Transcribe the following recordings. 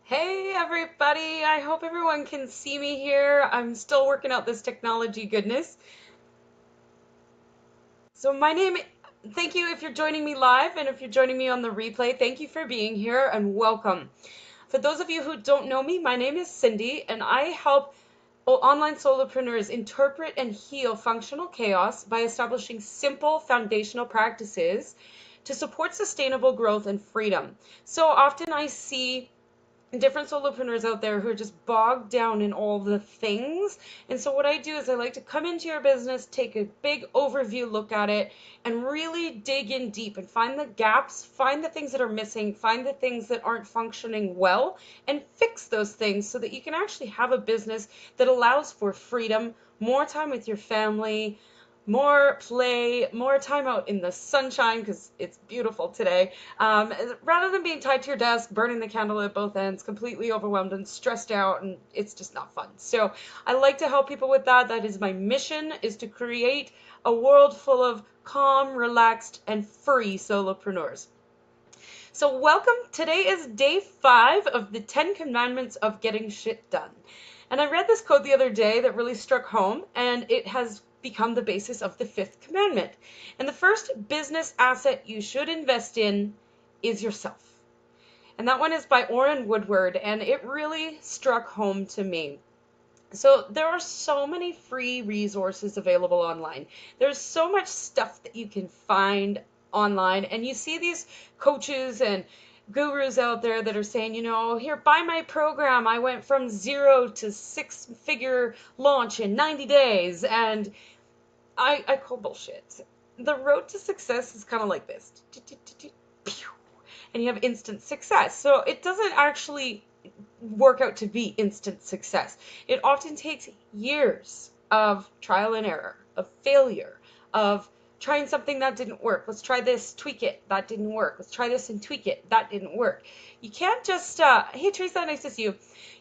Hey everybody, I hope everyone can see me here. I'm still working out this technology goodness. So my name, thank you if you're joining me live and if you're joining me on the replay, thank you for being here and welcome. For those of you who don't know me, my name is Cindy and I help online solopreneurs interpret and heal functional chaos by establishing simple foundational practices to support sustainable growth and freedom. So often I see different solopreneurs out there who are just bogged down in all the things. And so what I do is I like to come into your business, take a big overview look at it, and really dig in deep and find the gaps, find the things that are missing, find the things that aren't functioning well, and fix those things so that you can actually have a business that allows for freedom, more time with your family, more play, more time out in the sunshine because it's beautiful today, rather than being tied to your desk, burning the candle at both ends, completely overwhelmed and stressed out, and it's just not fun. So I like to help people with that. That is my mission, is to create a world full of calm, relaxed, and free solopreneurs. So welcome. Today is day 5 of the 10 commandments of getting shit done. And I read this quote the other day that really struck home, and it has become the basis of the 5th commandment. And the first business asset you should invest in is yourself. And that one is by Orrin Woodward, and it really struck home to me. So there are so many free resources available online. There's so much stuff that you can find online, and you see these coaches and gurus out there that are saying, here, buy my program. I went from 0 to 6-figure launch in 90 days. And I call bullshit. The road to success is kind of like this. And you have instant success. So it doesn't actually work out to be instant success. It often takes years of trial and error, of failure, of trying something that didn't work. Let's try this, tweak it, that didn't work. Let's try this and tweak it, that didn't work. You can't just, hey Teresa, nice to see you.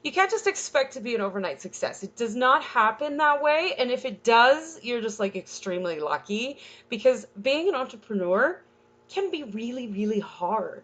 You can't just expect to be an overnight success. It does not happen that way. And if it does, you're just like extremely lucky, because being an entrepreneur can be really, really hard.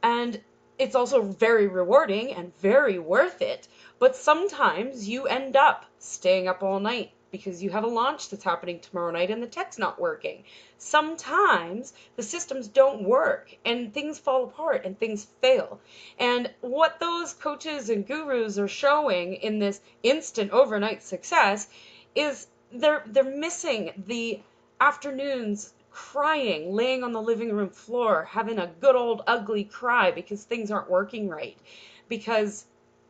And it's also very rewarding and very worth it. But sometimes you end up staying up all night because you have a launch that's happening tomorrow night and the tech's not working. Sometimes the systems don't work and things fall apart and things fail. And what those coaches and gurus are showing in this instant overnight success is they're missing the afternoons crying, laying on the living room floor, having a good old ugly cry because things aren't working right, because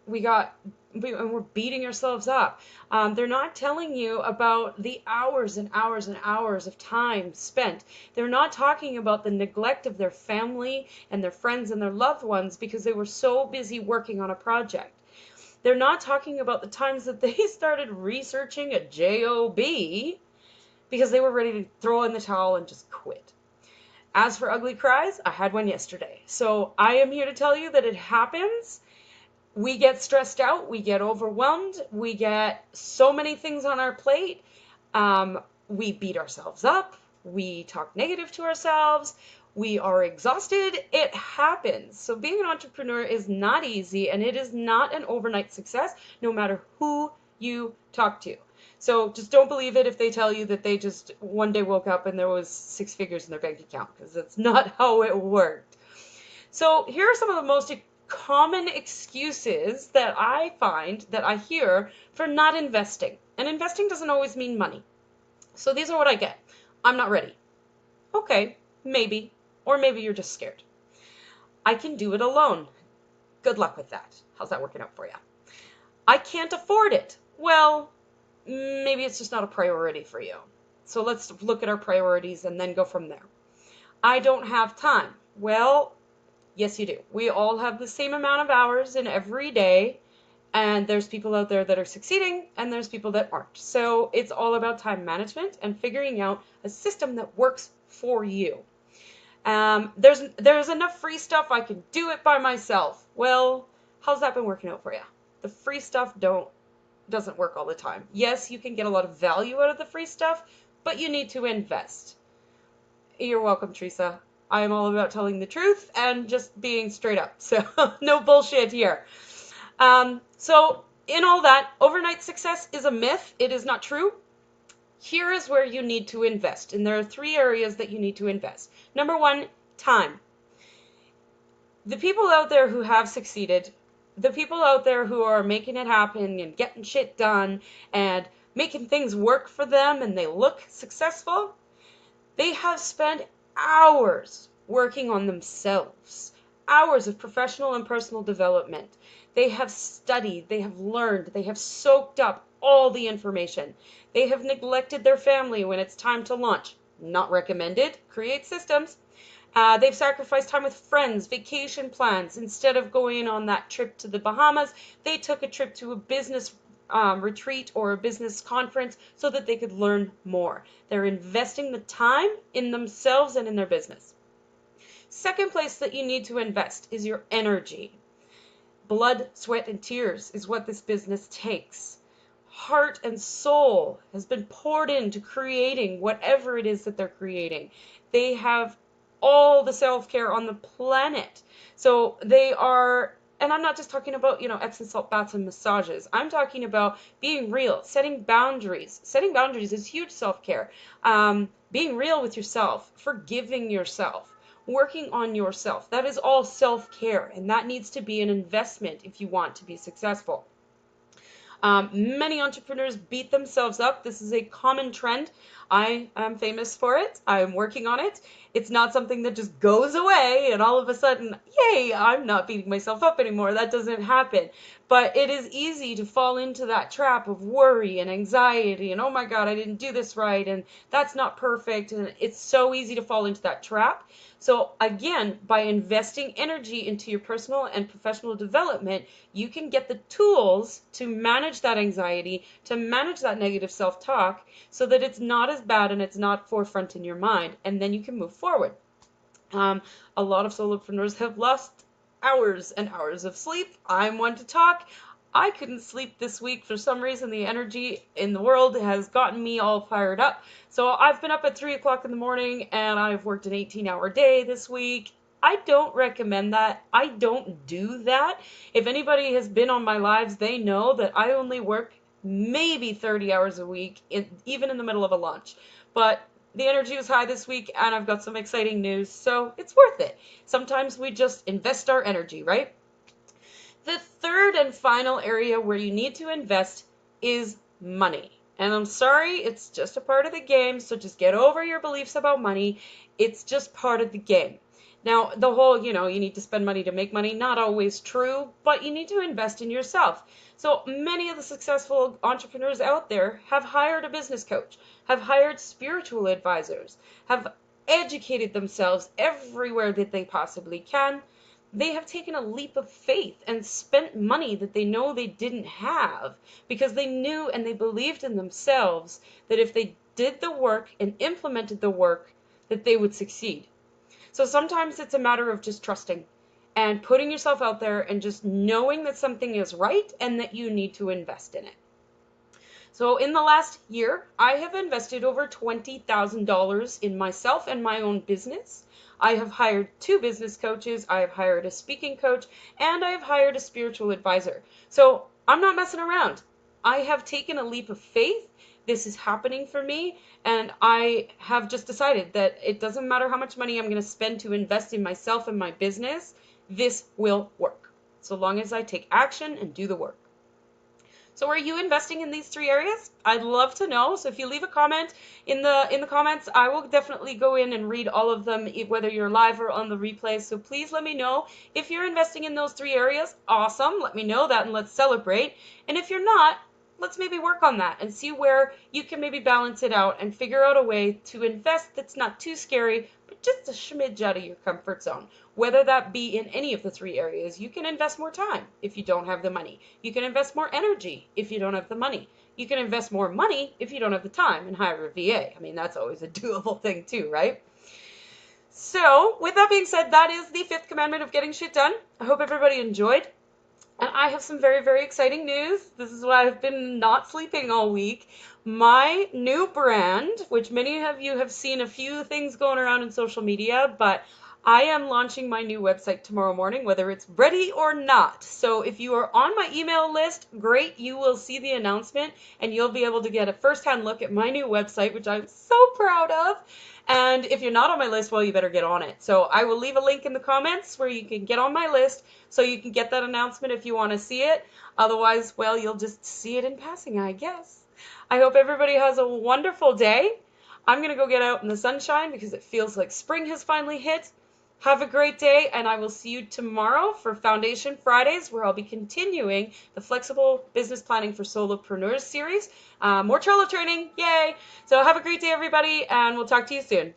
we're beating ourselves up. They're not telling you about the hours and hours and hours of time spent. They're not talking about the neglect of their family and their friends and their loved ones because they were so busy working on a project. They're not talking about the times that they started researching a job because they were ready to throw in the towel and just quit. As for ugly cries, I had one yesterday. So I am here to tell you that it happens. We get stressed out, we get overwhelmed, we get so many things on our plate. We beat ourselves up, we talk negative to ourselves, we are exhausted. It happens. So being an entrepreneur is not easy, and it is not an overnight success, no matter who you talk to. So just don't believe it if they tell you that they just one day woke up and there was 6 figures in their bank account, because that's not how it worked. So here are some of the most common excuses that I find, that I hear, for not investing. And investing doesn't always mean money. So these are what I get. I'm not ready. Okay, maybe. Or maybe you're just scared. I can do it alone. Good luck with that. How's that working out for you? I can't afford it. Well, maybe it's just not a priority for you. So let's look at our priorities and then go from there. I don't have time. Well, yes, you do. We all have the same amount of hours in every day, and there's people out there that are succeeding, and there's people that aren't. So it's all about time management and figuring out a system that works for you. There's enough free stuff, I can do it by myself. Well, how's that been working out for you? The free stuff doesn't work all the time. Yes, you can get a lot of value out of the free stuff, but you need to invest. You're welcome, Teresa. I am all about telling the truth and just being straight up. So no bullshit here. So in all that, overnight success is a myth. It is not true. Here is where you need to invest. And there are 3 areas that you need to invest. Number 1, time. The people out there who have succeeded, the people out there who are making it happen and getting shit done and making things work for them and they look successful, they have spent hours working on themselves, hours of professional and personal development. They have studied, they have learned, they have soaked up all the information. They have neglected their family when it's time to launch. Not recommended. Create systems. They've sacrificed time with friends, vacation plans. Instead of going on that trip to the Bahamas, they took a trip to a business retreat or a business conference so that they could learn more. They're investing the time in themselves and in their business. Second place that you need to invest is your energy. Blood, sweat, and tears is what this business takes. Heart and soul has been poured into creating whatever it is that they're creating. They have all the self-care on the planet. So they are, and I'm not just talking about, Epsom salt baths and massages. I'm talking about being real, setting boundaries. Setting boundaries is huge self-care. Being real with yourself, forgiving yourself, working on yourself. That is all self-care, and that needs to be an investment if you want to be successful. Many entrepreneurs beat themselves up. This is a common trend. I am famous for it. I'm working on it. It's not something that just goes away and all of a sudden, yay, I'm not beating myself up anymore. That doesn't happen. But it is easy to fall into that trap of worry and anxiety and, oh my God, I didn't do this right and that's not perfect. And it's so easy to fall into that trap. So again, by investing energy into your personal and professional development, you can get the tools to manage that anxiety, to manage that negative self-talk so that it's not as bad and it's not forefront in your mind. And then you can move forward. A lot of solopreneurs have lost hours and hours of sleep. I'm one to talk. I couldn't sleep this week. For some reason, the energy in the world has gotten me all fired up. So I've been up at 3 o'clock in the morning and I've worked an 18-hour day this week. I don't recommend that. I don't do that. If anybody has been on my lives, they know that I only work maybe 30 hours a week, even in the middle of a launch. But the energy was high this week and I've got some exciting news, so it's worth it. Sometimes we just invest our energy, right? The third and final area where you need to invest is money. And I'm sorry, it's just a part of the game, so just get over your beliefs about money. It's just part of the game. Now, the whole, you need to spend money to make money, not always true, but you need to invest in yourself. So many of the successful entrepreneurs out there have hired a business coach, have hired spiritual advisors, have educated themselves everywhere that they possibly can. They have taken a leap of faith and spent money that they know they didn't have because they knew and they believed in themselves that if they did the work and implemented the work, that they would succeed. So sometimes it's a matter of just trusting and putting yourself out there and just knowing that something is right and that you need to invest in it. So in the last year, I have invested over $20,000 in myself and my own business. I have hired 2 business coaches, I have hired a speaking coach, and I have hired a spiritual advisor. So I'm not messing around. I have taken a leap of faith. This is happening for me, and I have just decided that it doesn't matter how much money I'm going to spend to invest in myself and my business, this will work, so long as I take action and do the work. So are you investing in these 3 areas? I'd love to know. So if you leave a comment in the comments, I will definitely go in and read all of them, whether you're live or on the replay. So please let me know if you're investing in those 3 areas. Awesome. Let me know that and let's celebrate. And if you're not, let's maybe work on that and see where you can maybe balance it out and figure out a way to invest that's not too scary, but just a smidge out of your comfort zone. Whether that be in any of the 3 areas, you can invest more time if you don't have the money. You can invest more energy if you don't have the money. You can invest more money if you don't have the time and hire a VA. I mean, that's always a doable thing too, right? So with that being said, that is the 5th commandment of getting shit done. I hope everybody enjoyed. And I have some very, very exciting news. This is why I've been not sleeping all week. My new brand, which many of you have seen a few things going around in social media, but I am launching my new website tomorrow morning, whether it's ready or not. So if you are on my email list, great, you will see the announcement and you'll be able to get a first-hand look at my new website, which I'm so proud of. And if you're not on my list, well, you better get on it. So I will leave a link in the comments where you can get on my list so you can get that announcement if you want to see it. Otherwise, well, you'll just see it in passing, I guess. I hope everybody has a wonderful day. I'm going to go get out in the sunshine because it feels like spring has finally hit. Have a great day, and I will see you tomorrow for Foundation Fridays, where I'll be continuing the Flexible Business Planning for Solopreneurs series. More Trello training, yay! So have a great day, everybody, and we'll talk to you soon.